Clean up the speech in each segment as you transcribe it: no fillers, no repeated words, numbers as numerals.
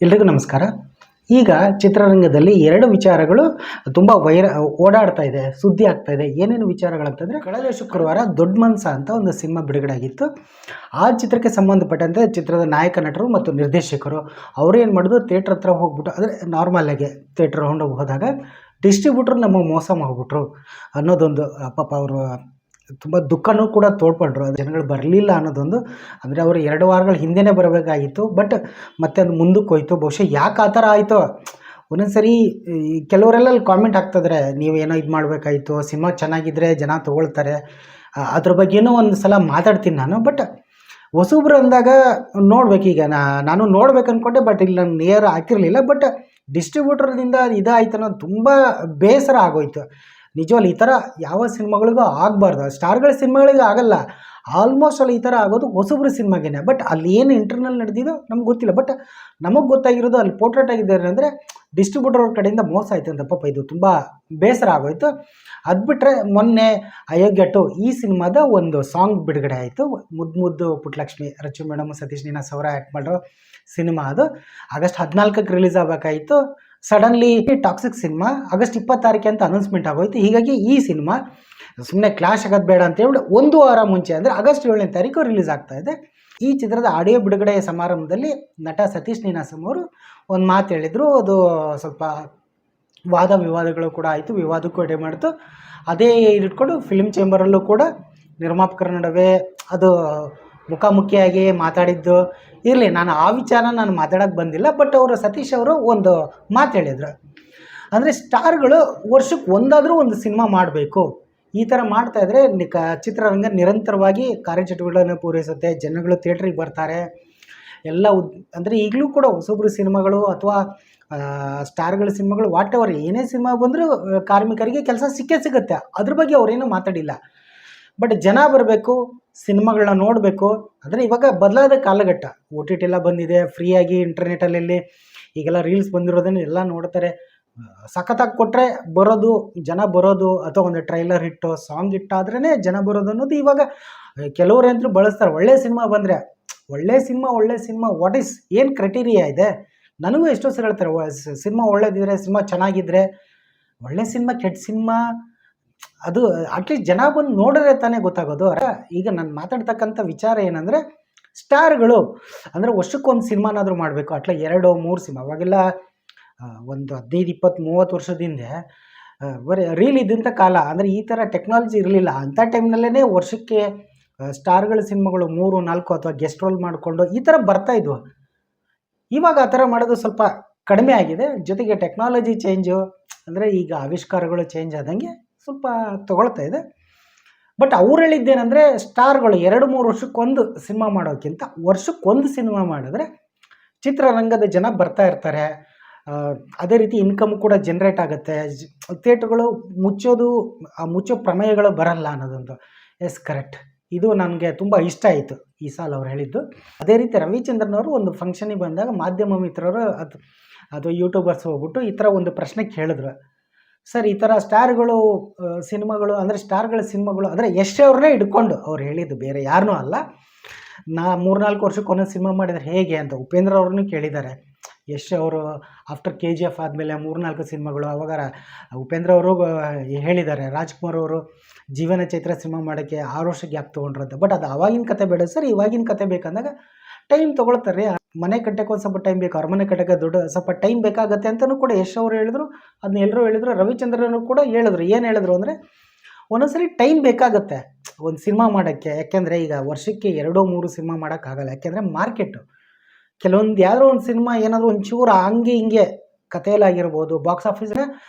ಎಲ್ರಿಗೂ ನಮಸ್ಕಾರ. ಈಗ ಚಿತ್ರರಂಗದಲ್ಲಿ ಎರಡು ವಿಚಾರಗಳು ತುಂಬ ಓಡಾಡ್ತಾ ಇದೆ, ಸುದ್ದಿ ಆಗ್ತಾ ಇದೆ. ಏನೇನು ವಿಚಾರಗಳಂತಂದರೆ, ಕಳೆದ ಶುಕ್ರವಾರ ದೊಡ್ಡ ಮನ್ಸ ಅಂತ ಒಂದು ಸಿನಿಮಾ ಬಿಡುಗಡೆ ಆಗಿತ್ತು. ಆ ಚಿತ್ರಕ್ಕೆ ಸಂಬಂಧಪಟ್ಟಂತೆ ಚಿತ್ರದ ನಾಯಕ ನಟರು ಮತ್ತು ನಿರ್ದೇಶಕರು ಅವರು ಏನು ಮಾಡಿದ್ರು, ಥಿಯೇಟ್ರ್ ಹತ್ರ ಹೋಗ್ಬಿಟ್ಟು, ಅಂದರೆ ನಾರ್ಮಲಾಗಿ ಥಿಯೇಟ್ರ್ ಹೋಗಿ ಹೋದಾಗ ಡಿಸ್ಟ್ರಿಬ್ಯೂಟ್ರ್ ನಮಗೆ ಮೋಸ ಮಾಡಿಬಿಟ್ರು ಅನ್ನೋದೊಂದು ಪಾಪ ಅವರು ತುಂಬ ದುಃಖನೂ ಕೂಡ ತೋಡ್ಕೊಂಡ್ರು. ಜನಗಳು ಬರಲಿಲ್ಲ ಅನ್ನೋದೊಂದು, ಅಂದರೆ ಅವರು 2 ವಾರಗಳ ಹಿಂದೆಯೇ ಬರಬೇಕಾಗಿತ್ತು. ಬಟ್ ಮತ್ತೆ ಅದು ಮುಂದಕ್ಕೆ ಹೋಯ್ತು. ಬಹುಶಃ ಯಾಕೆ ಆ ಥರ ಆಯಿತು, ಒಂದೊಂದು ಸರಿ ಕೆಲವರೆಲ್ಲ ಅಲ್ಲಿ ಕಾಮೆಂಟ್ ಹಾಕ್ತಿದ್ರೆ, ನೀವೇನೋ ಇದು ಮಾಡಬೇಕಾಯಿತು, ಸಿನಿಮಾ ಚೆನ್ನಾಗಿದ್ದರೆ ಜನ ತೊಗೊಳ್ತಾರೆ, ಅದ್ರ ಬಗ್ಗೆನೂ ಒಂದು ಸಲ ಮಾತಾಡ್ತೀನಿ ನಾನು. ಬಟ್ ಹೊಸಬ್ರು ಅಂದಾಗ ನೋಡ್ಬೇಕೀಗ ನಾನು ನೋಡ್ಬೇಕು ಅಂದ್ಕೊಂಡೆ, ಬಟ್ ಇಲ್ಲಿ ನಾನು ನೇರ ಹಾಕಿರಲಿಲ್ಲ. ಬಟ್ ಡಿಸ್ಟ್ರಿಬ್ಯೂಟರ್ದಿಂದ ಇದಾಯ್ತು ಅನ್ನೋದು ತುಂಬ ಬೇಸರ ಆಗೋಯ್ತು. ನಿಜವಲ್ಲ, ಈ ಥರ ಯಾವ ಸಿನಿಮಾಗಳಿಗೂ ಆಗಬಾರ್ದು. ಸ್ಟಾರ್ಗಳ ಸಿನಿಮಾಗಳಿಗೆ ಆಗಲ್ಲ, ಆಲ್ಮೋಸ್ಟ್ ಅಲ್ಲಿ ಈ ಥರ ಆಗೋದು ಹೊಸಬ್ರ ಸಿನಿಮಾಗೇನೆ. ಬಟ್ ಅಲ್ಲಿ ಏನು ಇಂಟರ್ನಲ್ ನಡೆದಿದೋ ನಮ್ಗೆ ಗೊತ್ತಿಲ್ಲ. ಬಟ್ ನಮಗೆ ಗೊತ್ತಾಗಿರೋದು ಅಲ್ಲಿ ಪೋರ್ಟ್ರೇಟ್ ಆಗಿದ್ದಾರೆ ಅಂದರೆ ಡಿಸ್ಟ್ರಿಬ್ಯೂಟರ್ ಅವ್ರ ಕಡೆಯಿಂದ ಮೋಸ ಆಯಿತು ಅಂತ. ಪಾಪ ಇದು ತುಂಬ ಬೇಸರ ಆಗೋಯ್ತು. ಅದು ಬಿಟ್ಟರೆ ಮೊನ್ನೆ ಅಯೋಗ್ಯ 2 ಈ ಸಿನಿಮಾದ ಒಂದು ಸಾಂಗ್ ಬಿಡುಗಡೆ ಆಯಿತು. ಮುದ್ದು ಪುಟ್ಟಲಕ್ಷ್ಮಿ, ರಚು ಮೇಡಮ್, ಸತೀಶ್ ನೀನಾಸ್ ಅವರ ಆ್ಯಕ್ಟ್ ಮಾಡಿರೋ ಸಿನಿಮಾ. ಅದು ಆಗಸ್ಟ್ 14ಕ್ಕೆ ರಿಲೀಸ್ ಆಗಬೇಕಾಯಿತು. ಸಡನ್ಲಿ ಟಾಕ್ಸಿಕ್ ಸಿನಿಮಾ ಆಗಸ್ಟ್ 26 ಅಂತ ಅನೌನ್ಸ್ಮೆಂಟ್ ಆಗೋಯ್ತು. ಹೀಗಾಗಿ ಈ ಸಿನಿಮಾ ಸುಮ್ಮನೆ ಕ್ಲಾಶ್ ಆಗೋದು ಬೇಡ ಅಂತ ಹೇಳ್ಬಿಟ್ಟು 1 ವಾರ ಮುಂಚೆ, ಅಂದರೆ ಆಗಸ್ಟ್ 7ನೇ ತಾರೀಕು ರಿಲೀಸ್ ಆಗ್ತಾ ಇದೆ. ಈ ಚಿತ್ರದ ಆಡಿಯೋ ಬಿಡುಗಡೆ ಸಮಾರಂಭದಲ್ಲಿ ನಟ ಸತೀಶ್ ನೀನಾಸಂ ಅವರು ಒಂದು ಮಾತು ಹೇಳಿದರು. ಅದು ಸ್ವಲ್ಪ ವಾದ ವಿವಾದಗಳು ಕೂಡ ಆಯಿತು, ವಿವಾದಕ್ಕೂ ಎಡೆ ಮಾಡಿತು. ಅದೇ ಇಟ್ಕೊಂಡು ಫಿಲ್ಮ್ ಚೇಂಬರಲ್ಲೂ ಕೂಡ ನಿರ್ಮಾಪಕರ ನಡುವೆ ಅದು ಮುಖಾಮುಖಿಯಾಗಿ ಮಾತಾಡಿದ್ದು ಇರಲಿ. ನಾನು ಆ ವಿಚಾರ ನಾನು ಮಾತಾಡೋಕ್ಕೆ ಬಂದಿಲ್ಲ. ಬಟ್ ಅವರು ಸತೀಶ್ ಅವರು ಒಂದು ಮಾತು ಹೇಳಿದರು, ಅಂದರೆ ಸ್ಟಾರ್ಗಳು ವರ್ಷಕ್ಕೆ ಒಂದಾದರೂ ಒಂದು ಸಿನಿಮಾ ಮಾಡಬೇಕು. ಈ ಥರ ಮಾಡ್ತಾಯಿದ್ರೆ ಚಿತ್ರರಂಗ ನಿರಂತರವಾಗಿ ಕಾರ್ಯಚಟುವಟಿಕೆಗಳನ್ನು ಪೂರೈಸುತ್ತೆ, ಜನಗಳು ಥಿಯೇಟ್ರಿಗೆ ಬರ್ತಾರೆ. ಎಲ್ಲ ಅಂದರೆ ಈಗಲೂ ಕೂಡ ಹೊಸೊಬ್ಬರು ಸಿನಿಮಾಗಳು ಅಥವಾ ಸ್ಟಾರ್ಗಳ ಸಿನಿಮಾಗಳು ವಾಟ್ ಎವರ್ ಏನೇ ಸಿನಿಮಾ ಬಂದರೂ ಕಾರ್ಮಿಕರಿಗೆ ಕೆಲಸ ಸಿಕ್ಕೇ ಸಿಗುತ್ತೆ. ಅದ್ರ ಬಗ್ಗೆ ಅವರೇನೂ ಮಾತಾಡಿಲ್ಲ. ಬಟ್ ಜನ ಬರಬೇಕು, ಸಿನಿಮಾಗಳನ್ನ ನೋಡಬೇಕು. ಅಂದರೆ ಇವಾಗ ಬದಲಾದ ಕಾಲಘಟ್ಟ, OTT ಎಲ್ಲ ಬಂದಿದೆ, ಫ್ರೀಯಾಗಿ ಇಂಟರ್ನೆಟಲ್ಲಿ ಈಗೆಲ್ಲ ರೀಲ್ಸ್ ಬಂದಿರೋದನ್ನು ಎಲ್ಲ ನೋಡ್ತಾರೆ. ಸಖತ್ತಾಗಿ ಕೊಟ್ಟರೆ ಬರೋದು, ಜನ ಬರೋದು, ಅಥವಾ ಒಂದು ಟ್ರೈಲರ್ ಹಿಟ್ಟು, ಸಾಂಗ್ ಹಿಟ್ಟಾದ್ರೇ ಜನ ಬರೋದು ಅನ್ನೋದು ಇವಾಗ ಕೆಲವರಂತೂ ಬಳಸ್ತಾರೆ. ಒಳ್ಳೆ ಸಿನಿಮಾ ಬಂದರೆ ಒಳ್ಳೆ ಸಿನಿಮಾ ವಾಟ್ ಈಸ್ ಏನು ಕ್ರೈಟೀರಿಯಾ ಇದೆ? ನನಗೂ ಎಷ್ಟೋ ಸರಿ ಹೇಳ್ತಾರೆ, ಸಿನಿಮಾ ಒಳ್ಳೇದಿದ್ರೆ, ಸಿನಿಮಾ ಚೆನ್ನಾಗಿದ್ದರೆ ಒಳ್ಳೆ ಸಿನಿಮಾ, ಕೆಟ್ಟ ಸಿನಿಮಾ ಅದು ಅಟ್ಲೀಸ್ಟ್ ಜನ ಬಂದು ನೋಡಿದ್ರೆ ತಾನೇ ಗೊತ್ತಾಗೋದು. ಈಗ ನಾನು ಮಾತಾಡ್ತಕ್ಕಂಥ ವಿಚಾರ ಏನಂದರೆ, ಸ್ಟಾರ್ಗಳು ಅಂದರೆ ವರ್ಷಕ್ಕೊಂದು ಸಿನಿಮಾನಾದರೂ ಮಾಡಬೇಕು, ಅಟ್ಲ 2-3 ಸಿನಿಮಾ. ಅವಾಗೆಲ್ಲ ಒಂದು 15, 20, 30 ವರ್ಷದ ಹಿಂದೆ ಬರೀ ರೀಲ್ ಇದ್ದಂಥ ಕಾಲ, ಅಂದರೆ ಈ ಥರ ಟೆಕ್ನಾಲಜಿ ಇರಲಿಲ್ಲ. ಅಂಥ ಟೈಮ್ನಲ್ಲೇ ವರ್ಷಕ್ಕೆ ಸ್ಟಾರ್ಗಳ ಸಿನಿಮಾಗಳು 3-4 ಅಥವಾ ಗೆಸ್ಟ್ ರೋಲ್ ಮಾಡಿಕೊಂಡು ಈ ಥರ ಬರ್ತಾಯಿದ್ವು. ಇವಾಗ ಆ ಥರ ಮಾಡೋದು ಸ್ವಲ್ಪ ಕಡಿಮೆ ಆಗಿದೆ. ಜೊತೆಗೆ ಟೆಕ್ನಾಲಜಿ ಚೇಂಜು, ಅಂದರೆ ಈಗ ಆವಿಷ್ಕಾರಗಳು ಚೇಂಜ್ ಆದಂಗೆ ಸ್ವಲ್ಪ ತಗೊಳ್ತಾ ಇದೆ. ಬಟ್ ಅವ್ರು ಹೇಳಿದ್ದೇನೆಂದರೆ, ಸ್ಟಾರ್ಗಳು 2-3 ವರ್ಷಕ್ಕೊಂದು ಸಿನಿಮಾ ಮಾಡೋಕ್ಕಿಂತ ವರ್ಷಕ್ಕೊಂದು ಸಿನಿಮಾ ಮಾಡಿದ್ರೆ ಚಿತ್ರರಂಗದ ಜನ ಬರ್ತಾ ಇರ್ತಾರೆ. ಅದೇ ರೀತಿ ಇನ್ಕಮ್ ಕೂಡ ಜನ್ರೇಟ್ ಆಗುತ್ತೆ. ಥಿಯೇಟ್ರುಗಳು ಮುಚ್ಚೋ ಪ್ರಮೇಯಗಳು ಬರಲ್ಲ ಅನ್ನೋದೊಂದು. Yes, correct. ಇದು ನನಗೆ ತುಂಬ ಇಷ್ಟ ಆಯಿತು ಈ ಸಾಲ ಅವ್ರು ಹೇಳಿದ್ದು. ಅದೇ ರೀತಿ ರವಿಚಂದ್ರನ್ ಅವರು ಒಂದು ಫಂಕ್ಷನಿಗೆ ಬಂದಾಗ ಮಾಧ್ಯಮ ಮಿತ್ರರು ಅದು ಯೂಟ್ಯೂಬರ್ಸ್ ಹೋಗ್ಬಿಟ್ಟು ಈ ಥರ ಒಂದು ಪ್ರಶ್ನೆ ಕೇಳಿದ್ರು. ಸರ್, ಈ ಥರ ಸ್ಟಾರ್ಗಳು ಸಿನಿಮಾಗಳು, ಅಂದರೆ ಸ್ಟಾರ್ಗಳ ಸಿನಿಮಾಗಳು, ಅಂದರೆ ಯಶ್ ಅವ್ರನ್ನೇ ಹಿಡ್ಕೊಂಡು ಅವ್ರು ಹೇಳಿದ್ದು, ಬೇರೆ ಯಾರನ್ನೂ ಅಲ್ಲ. 3-4 ವರ್ಷಕ್ಕೆ ಒಂದೊಂದು ಸಿನಿಮಾ ಮಾಡಿದರೆ ಹೇಗೆ ಅಂತ ಉಪೇಂದ್ರ ಅವ್ರನ್ನೂ ಕೇಳಿದ್ದಾರೆ. ಯಶ್ ಅವರು ಆಫ್ಟರ್ KGF ಆದಮೇಲೆ 3-4 ಸಿನಿಮಾಗಳು. ಅವಾಗ ಉಪೇಂದ್ರ ಅವರು ಹೇಳಿದ್ದಾರೆ, ರಾಜ್ಕುಮಾರ್ ಅವರು ಜೀವನ ಚೈತ್ರ ಸಿನಿಮಾ ಮಾಡೋಕ್ಕೆ 6 ವರ್ಷ ಗ್ಯಾಪ್ ತೊಗೊಂಡ್ರು ಅಂತ. ಬಟ್ ಅದು ಆವಾಗಿನ ಕತೆ ಬೇಡ ಸರ್, ಇವಾಗಿನ ಕತೆ ಬೇಕಂದಾಗ ಟೈಮ್ ತೊಗೊಳ್ತಾರೆ. ಮನೆ ಕಟ್ಟಕ್ಕೆ ಒಂದು ಸ್ವಲ್ಪ ಟೈಮ್ ಬೇಕು, ಅರಮನೆ ಕಟ್ಟಕ್ಕೆ ಸ್ವಲ್ಪ ಟೈಮ್ ಬೇಕಾಗತ್ತೆ ಅಂತಲೂ ಕೂಡ ಯಶ್ ಅವರು ಹೇಳಿದ್ರು. ಅದನ್ನ ಎಲ್ಲರೂ ಹೇಳಿದ್ರು. ರವಿಚಂದ್ರನ್ ಕೂಡ ಹೇಳಿದ್ರು. ಏನು ಹೇಳಿದ್ರು ಅಂದರೆ, ಒಂದೊಂದ್ಸರಿ ಟೈಮ್ ಬೇಕಾಗುತ್ತೆ ಒಂದು ಸಿನಿಮಾ ಮಾಡೋಕ್ಕೆ. ಯಾಕೆಂದರೆ ಈಗ ವರ್ಷಕ್ಕೆ 2-3 ಸಿನಿಮಾ ಮಾಡೋಕ್ಕಾಗಲ್ಲ. ಯಾಕೆಂದರೆ ಮಾರ್ಕೆಟು ಕೆಲವೊಂದು ಯಾವುದೋ ಒಂದು ಸಿನಿಮಾ ಏನಾದರೂ ಒಂಚೂರು ಹಂಗೆ ಹಿಂಗೆ ಕಥೆಯಲ್ಲಾಗಿರ್ಬೋದು, ಬಾಕ್ಸ್ ಆಫೀಸ್ನ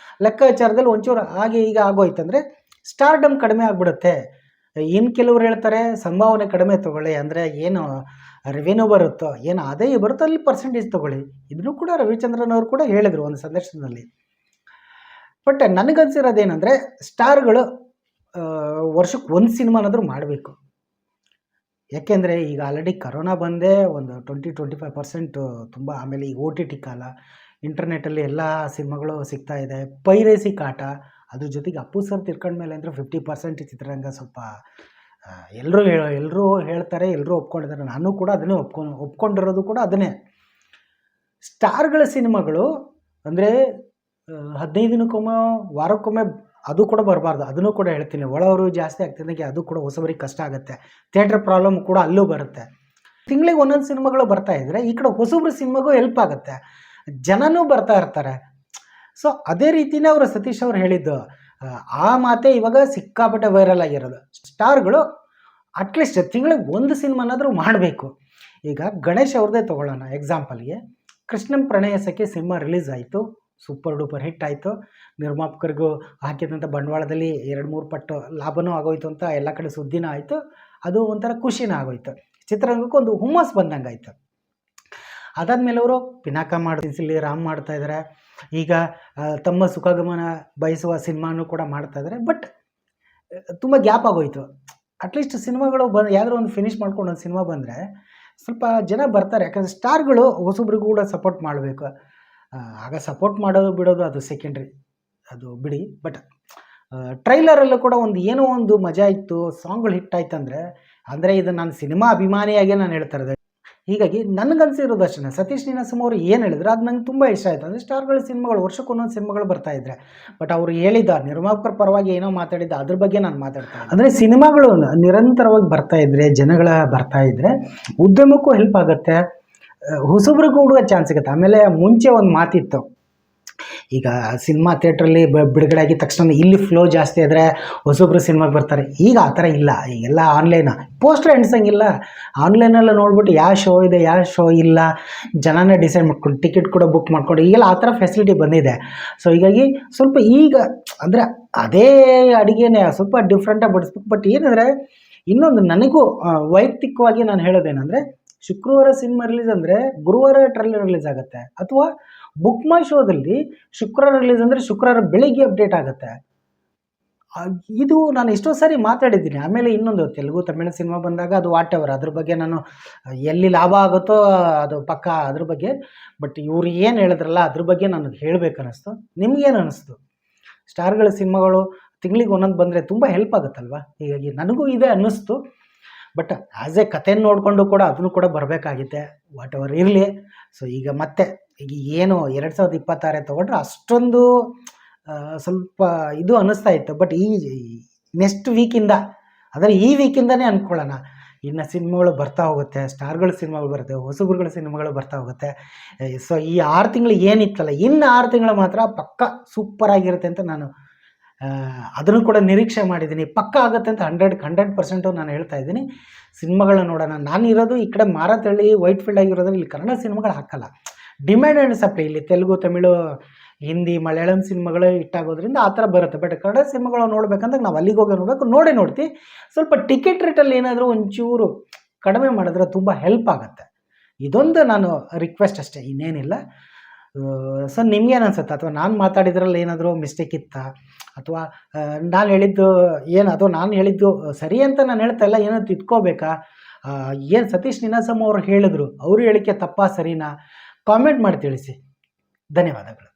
ಲೆಕ್ಕಾಚಾರದಲ್ಲಿ ಒಂಚೂರು ಹಾಗೆ ಈಗ ಆಗೋಯ್ತಂದರೆ ಸ್ಟಾರ್ಡಮ್ ಕಡಿಮೆ ಆಗಿಬಿಡುತ್ತೆ. ಇನ್ನು ಕೆಲವ್ರು ಹೇಳ್ತಾರೆ, ಸಂಭಾವನೆ ಕಡಿಮೆ ತೊಗೊಳ್ಳಿ, ಅಂದರೆ ಏನು ರೆವೆನ್ಯೂ ಬರುತ್ತೋ, ಏನು ಆದಾಯ ಬರುತ್ತೋ ಅಲ್ಲಿ ಪರ್ಸೆಂಟೇಜ್ ತೊಗೊಳ್ಳಿ. ಇದನ್ನು ಕೂಡ ರವಿಚಂದ್ರನ್ ಅವರು ಕೂಡ ಹೇಳಿದರು ಒಂದು ಸಂದರ್ಶನದಲ್ಲಿ. ಬಟ್ ನನಗನ್ಸಿರೋದೇನೆಂದರೆ, ಸ್ಟಾರ್ಗಳು ವರ್ಷಕ್ಕೆ ಒಂದು ಸಿನಿಮಾನಾದರೂ ಮಾಡಬೇಕು. ಯಾಕೆಂದರೆ ಈಗ ಆಲ್ರೆಡಿ ಕರೋನಾ ಬಂದೇ ಒಂದು 20-25% ತುಂಬ. ಆಮೇಲೆ ಈ OTT ಕಾಲ, ಇಂಟರ್ನೆಟ್ಟಲ್ಲಿ ಎಲ್ಲ ಸಿನಿಮಾಗಳು ಸಿಗ್ತಾ ಇದೆ. ಪೈರೇಸಿ ಕಾಟ, ಅದ್ರ ಜೊತೆಗೆ ಅಪ್ಪು ಸರ್ ತಿರ್ಕೊಂಡ್ಮೇಲೆ ಅಂದರೆ 50% ಚಿತ್ರರಂಗ ಸ್ವಲ್ಪ ಎಲ್ಲರೂ ಹೇಳ್ತಾರೆ, ಎಲ್ಲರೂ ಒಪ್ಕೊಂಡಿದ್ದಾರೆ. ನಾನು ಕೂಡ ಅದನ್ನೇ ಒಪ್ಕೊಂಡಿರೋದು ಕೂಡ ಅದನ್ನೇ. ಸ್ಟಾರ್ಗಳ ಸಿನಿಮಾಗಳು ಅಂದರೆ 15 ದಿನಕ್ಕೊಮ್ಮೆ ವಾರಕ್ಕೊಮ್ಮೆ ಅದು ಕೂಡ ಬರಬಾರ್ದು. ಅದನ್ನು ಕೂಡ ಹೇಳ್ತೀನಿ, ಒಳವರು ಜಾಸ್ತಿ ಆಗ್ತಿದ್ದಂಗೆ ಅದು ಕೂಡ ಹೊಸಬರಿಗೆ ಕಷ್ಟ ಆಗುತ್ತೆ. ಥಿಯೇಟ್ರ್ ಪ್ರಾಬ್ಲಮ್ ಕೂಡ ಅಲ್ಲೂ ಬರುತ್ತೆ. ತಿಂಗಳಿಗೆ ಒಂದೊಂದು ಸಿನಿಮಾಗಳು ಬರ್ತಾ ಇದ್ದರೆ ಈ ಕಡೆ ಹೊಸಬ್ರ ಸಿನಿಮಾಗೂ ಹೆಲ್ಪ್ ಆಗುತ್ತೆ, ಜನನೂ ಬರ್ತಾ ಇರ್ತಾರೆ. ಸೊ ಅದೇ ರೀತಿಯೇ ಅವರು ಸತೀಶ್ ಅವ್ರು ಹೇಳಿದ್ದು ಆ ಮಾತೇ ಇವಾಗ ಸಿಕ್ಕಾಪಟ್ಟೆ ವೈರಲ್ ಆಗಿರೋದು. ಸ್ಟಾರ್ಗಳು ಅಟ್ಲೀಸ್ಟ್ ತಿಂಗಳಿಗೆ ಒಂದು ಸಿನಿಮಾನಾದರೂ ಮಾಡಬೇಕು. ಈಗ ಗಣೇಶ್ ಅವ್ರದ್ದೇ ತೊಗೊಳ್ಳೋಣ ಎಕ್ಸಾಂಪಲ್ಗೆ. ಕೃಷ್ಣಂ ಪ್ರಣಯ ಸಖಿ ಸಿನಿಮಾ ರಿಲೀಸ್ ಆಯಿತು, ಸೂಪರ್ ಡೂಪರ್ ಹಿಟ್ ಆಯಿತು. ನಿರ್ಮಾಪಕರಿಗೂ ಹಾಕಿದಂಥ ಬಂಡವಾಳದಲ್ಲಿ 2-3 ಪಟ್ಟು ಲಾಭನೂ ಆಗೋಯ್ತು ಅಂತ ಎಲ್ಲ ಕಡೆ ಸುದ್ದಿನೂ ಆಯಿತು. ಅದು ಒಂಥರ ಖುಷಿನೂ ಆಗೋಯ್ತು. ಚಿತ್ರರಂಗಕ್ಕೂ ಒಂದು ಹುಮ್ಮಸ್ ಬಂದಂಗೆ ಆಯಿತು. ಅದಾದಮೇಲೆ ಅವರು ಪಿನಾಕ ಇಲ್ಲಿ ರಾಮ್ ಮಾಡ್ತಾಯಿದ್ದಾರೆ. ಈಗ ತಮ್ಮ ಸುಖಗಮನ ಬಯಸುವ ಸಿನಿಮಾನೂ ಕೂಡ ಮಾಡ್ತಾಯಿದ್ದಾರೆ. ಬಟ್ ತುಂಬ ಗ್ಯಾಪ್ ಆಗೋಯ್ತು. ಅಟ್ಲೀಸ್ಟ್ ಸಿನಿಮಾಗಳು ಯಾವ್ದಾದ್ರು ಒಂದು ಫಿನಿಷ್ ಮಾಡ್ಕೊಂಡು ಒಂದು ಸಿನಿಮಾ ಬಂದರೆ ಸ್ವಲ್ಪ ಜನ ಬರ್ತಾರೆ. ಯಾಕಂದರೆ ಸ್ಟಾರ್ಗಳು ಹೊಸಬ್ರಿಗೂ ಕೂಡ ಸಪೋರ್ಟ್ ಮಾಡಬೇಕು. ಆಗ ಸಪೋರ್ಟ್ ಮಾಡೋದು ಬಿಡೋದು ಅದು ಸೆಕೆಂಡ್ರಿ, ಅದು ಬಿಡಿ. ಬಟ್ ಟ್ರೈಲರಲ್ಲೂ ಕೂಡ ಏನೋ ಒಂದು ಮಜಾ ಇತ್ತು, ಸಾಂಗ್ಗಳು ಹಿಟ್ ಆಯ್ತು ಅಂದರೆ ಇದು ನಾನು ಸಿನಿಮಾ ಅಭಿಮಾನಿಯಾಗೆ ನಾನು ಹೇಳ್ತಾ ಇರೋದು. ಹೀಗಾಗಿ ನನಗನ್ಸಿರೋದು ಅಷ್ಟೇ, ಸತೀಶ್ ನೀನಾಸಂ ಅವರು ಏನು ಹೇಳಿದ್ರು ಅದು ನಂಗೆ ತುಂಬ ಇಷ್ಟ ಆಯಿತು. ಅಂದರೆ ಸ್ಟಾರ್ಗಳ ಸಿನಿಮಾಗಳು ವರ್ಷಕ್ಕೊಂದೊಂದು ಸಿನಿಮಾಗಳು ಬರ್ತಾಯಿದ್ರೆ, ಬಟ್ ಅವರು ಹೇಳಿದ್ದ ನಿರ್ಮಾಪಕರ ಪರವಾಗಿ ಏನೋ ಮಾತಾಡಿದ್ದ ಅದ್ರ ಬಗ್ಗೆ ನಾನು ಮಾತಾಡ್ತಾ ಇದ್ದೆ. ಅಂದರೆ ಸಿನಿಮಾಗಳು ನಿರಂತರವಾಗಿ ಬರ್ತಾಯಿದ್ರೆ, ಜನಗಳ ಬರ್ತಾಯಿದ್ರೆ ಉದ್ಯಮಕ್ಕೂ ಹೆಲ್ಪ್ ಆಗುತ್ತೆ, ಹೊಸಬ್ರಿಗೂ ಕೂಡ ಚಾನ್ಸ್ ಸಿಗುತ್ತೆ. ಆಮೇಲೆ ಮುಂಚೆ ಒಂದು ಮಾತಿತ್ತು, ಈಗ ಸಿನಿಮಾ ಥಿಯೇಟ್ರಲ್ಲಿ ಬಿಡುಗಡೆ ಆಗಿದ ತಕ್ಷಣ ಇಲ್ಲಿ ಫ್ಲೋ ಜಾಸ್ತಿ ಆದರೆ ಹೊಸೊಬ್ರು ಸಿನಿಮಾಗೆ ಬರ್ತಾರೆ. ಈಗ ಆ ಥರ ಇಲ್ಲ, ಈಗೆಲ್ಲ ಆನ್ಲೈನ್, ಪೋಸ್ಟರ್ ಎಣ್ಸಂಗಿಲ್ಲ, ಆನ್ಲೈನೆಲ್ಲ ನೋಡ್ಬಿಟ್ಟು ಯಾವ ಶೋ ಇದೆ ಯಾವ ಶೋ ಇಲ್ಲ ಜನನೇ ಡಿಸೈಡ್ ಮಾಡ್ಕೊಂಡು ಟಿಕೆಟ್ ಕೂಡ ಬುಕ್ ಮಾಡ್ಕೊಂಡು ಈಗೆಲ್ಲ ಆ ಥರ ಫೆಸಿಲಿಟಿ ಬಂದಿದೆ. ಸೊ ಹೀಗಾಗಿ ಸ್ವಲ್ಪ ಈಗ ಅಂದರೆ ಅದೇ ಅಡುಗೆನೇ ಸ್ವಲ್ಪ ಡಿಫ್ರೆಂಟಾಗಿ ಬಡಿಸ್ಬೇಕು. ಬಟ್ ಏನಂದರೆ ಇನ್ನೊಂದು ನನಗೂ ವೈಯಕ್ತಿಕವಾಗಿ ನಾನು ಹೇಳೋದೇನೆಂದರೆ, ಶುಕ್ರವಾರ ಸಿನಿಮಾ ರಿಲೀಸ್ ಅಂದರೆ ಗುರುವಾರ ಟ್ರೈಲರ್ ರಿಲೀಸ್ ಆಗುತ್ತೆ, ಅಥವಾ ಬುಕ್ ಮೈ ಶೋದಲ್ಲಿ ಶುಕ್ರವಾರ ರಿಲೀಸ್ ಅಂದರೆ ಶುಕ್ರವಾರ ಬೆಳಿಗ್ಗೆ ಅಪ್ಡೇಟ್ ಆಗುತ್ತೆ. ಇದು ನಾನು ಎಷ್ಟೋ ಸಾರಿ ಮಾತಾಡಿದ್ದೀನಿ. ಆಮೇಲೆ ಇನ್ನೊಂದು ತೆಲುಗು ತಮಿಳು ಸಿನಿಮಾ ಬಂದಾಗ ಅದು ವಾಟ್ ಎವರ್, ಅದ್ರ ಬಗ್ಗೆ ನಾನು ಎಲ್ಲಿ ಲಾಭ ಆಗುತ್ತೋ ಅದು ಪಕ್ಕ ಅದ್ರ ಬಗ್ಗೆ. ಬಟ್ ಇವ್ರು ಏನು ಹೇಳಿದ್ರಲ್ಲ ಅದ್ರ ಬಗ್ಗೆ ನನಗೆ ಹೇಳಬೇಕು ಅನ್ನಿಸ್ತು. ನಿಮ್ಗೇನು ಅನ್ನಿಸ್ತು? ಸ್ಟಾರ್ಗಳ ಸಿನಿಮಾಗಳು ತಿಂಗಳಿಗೆ ಒಂದೊಂದು ಬಂದರೆ ತುಂಬ ಹೆಲ್ಪ್ ಆಗುತ್ತಲ್ವ? ಹೀಗಾಗಿ ನನಗೂ ಇದೆ ಅನ್ನಿಸ್ತು. ಬಟ್ ಆ್ಯಸ್ ಎ ಕಥೆನ ನೋಡಿಕೊಂಡು ಕೂಡ ಅದನ್ನು ಕೂಡ ಬರಬೇಕಾಗಿದೆ, ವಾಟ್ ಎವರ್ ಇರಲಿ. ಸೊ ಈಗ ಮತ್ತೆ ಈಗ ಏನು 2026 ತೊಗೊಂಡ್ರೆ ಅಷ್ಟೊಂದು ಸ್ವಲ್ಪ ಇದು ಅನ್ನಿಸ್ತಾ ಇತ್ತು. ಬಟ್ ಈ ನೆಕ್ಸ್ಟ್ ವೀಕಿಂದ ಅಂದರೆ ಈ ವೀಕಿಂದನೇ ಅಂದ್ಕೊಳ್ಳೋಣ, ಇನ್ನು ಸಿನಿಮಾಗಳು ಬರ್ತಾ ಹೋಗುತ್ತೆ, ಸ್ಟಾರ್ಗಳ ಸಿನಿಮಾಗಳು ಬರುತ್ತೆ, ಹೊಸಬ್ರುಗಳ ಸಿನಿಮಾಗಳು ಬರ್ತಾ ಹೋಗುತ್ತೆ. ಸೊ ಈ 6 ತಿಂಗಳು ಏನಿತ್ತಲ್ಲ, ಇನ್ನು 6 ತಿಂಗಳು ಮಾತ್ರ ಪಕ್ಕ ಸೂಪರಾಗಿರುತ್ತೆ ಅಂತ ನಾನು ಅದನ್ನು ಕೂಡ ನಿರೀಕ್ಷೆ ಮಾಡಿದ್ದೀನಿ. ಪಕ್ಕ ಆಗುತ್ತೆ ಅಂತ 100% ನಾನು ಹೇಳ್ತಾ ಇದ್ದೀನಿ. ಸಿನಿಮಾಗಳನ್ನ ನೋಡೋಣ. ನಾನಿರೋದು ಈ ಕಡೆ ಮಾರತಳ್ಳಿ ವೈಟ್ ಫೀಲ್ಡ್ ಆಗಿರೋದ್ರಲ್ಲಿ ಇಲ್ಲಿ ಕನ್ನಡ ಸಿನಿಮಾಗಳು ಹಾಕಲ್ಲ. ಡಿಮ್ಯಾಂಡ್ ಆ್ಯಂಡ್ ಸಪ್ಲೈ ಇಲ್ಲಿ ತೆಲುಗು ತಮಿಳು ಹಿಂದಿ ಮಲಯಾಳಂ ಸಿನಿಮಾಗಳು ಇಟ್ಟಾಗೋದ್ರಿಂದ ಆ ಥರ ಬರುತ್ತೆ. ಬಟ್ ಕನ್ನಡ ಸಿನಿಮಾಗಳು ನೋಡ್ಬೇಕಂದ್ರೆ ನಾವು ಅಲ್ಲಿಗೆ ಹೋಗಿ ನೋಡ್ತೀವಿ. ಸ್ವಲ್ಪ ಟಿಕೆಟ್ ರೇಟಲ್ಲಿ ಏನಾದರೂ ಒಂಚೂರು ಕಡಿಮೆ ಮಾಡಿದ್ರೆ ತುಂಬ ಹೆಲ್ಪ್ ಆಗುತ್ತೆ. ಇದೊಂದು ನಾನು ರಿಕ್ವೆಸ್ಟ್ ಅಷ್ಟೇ, ಇನ್ನೇನಿಲ್ಲ. ಸೊ ನಿಮ್ಗೇನು ಅನ್ಸುತ್ತೆ? ಅಥವಾ ನಾನು ಮಾತಾಡಿದ್ರಲ್ಲಿ ಏನಾದರೂ ಮಿಸ್ಟೇಕ್ ಇತ್ತಾ, ಅಥವಾ ನಾನು ಹೇಳಿದ್ದು ಸರಿ ಅಂತ ನಾನು ಹೇಳ್ತಾ ಇಲ್ಲ, ಏನೋ ತಿದ್ಕೋಬೇಕಾ? ಏನು ಸತೀಶ್ ನೀನಾಸಂ ಅವರು ಹೇಳಿದ್ರು, ಅವರು ಹೇಳಿಕೆ ತಪ್ಪಾ ಸರಿನಾ? ಕಾಮೆಂಟ್ ಮಾಡಿ ತಿಳಿಸಿ. ಧನ್ಯವಾದಗಳು.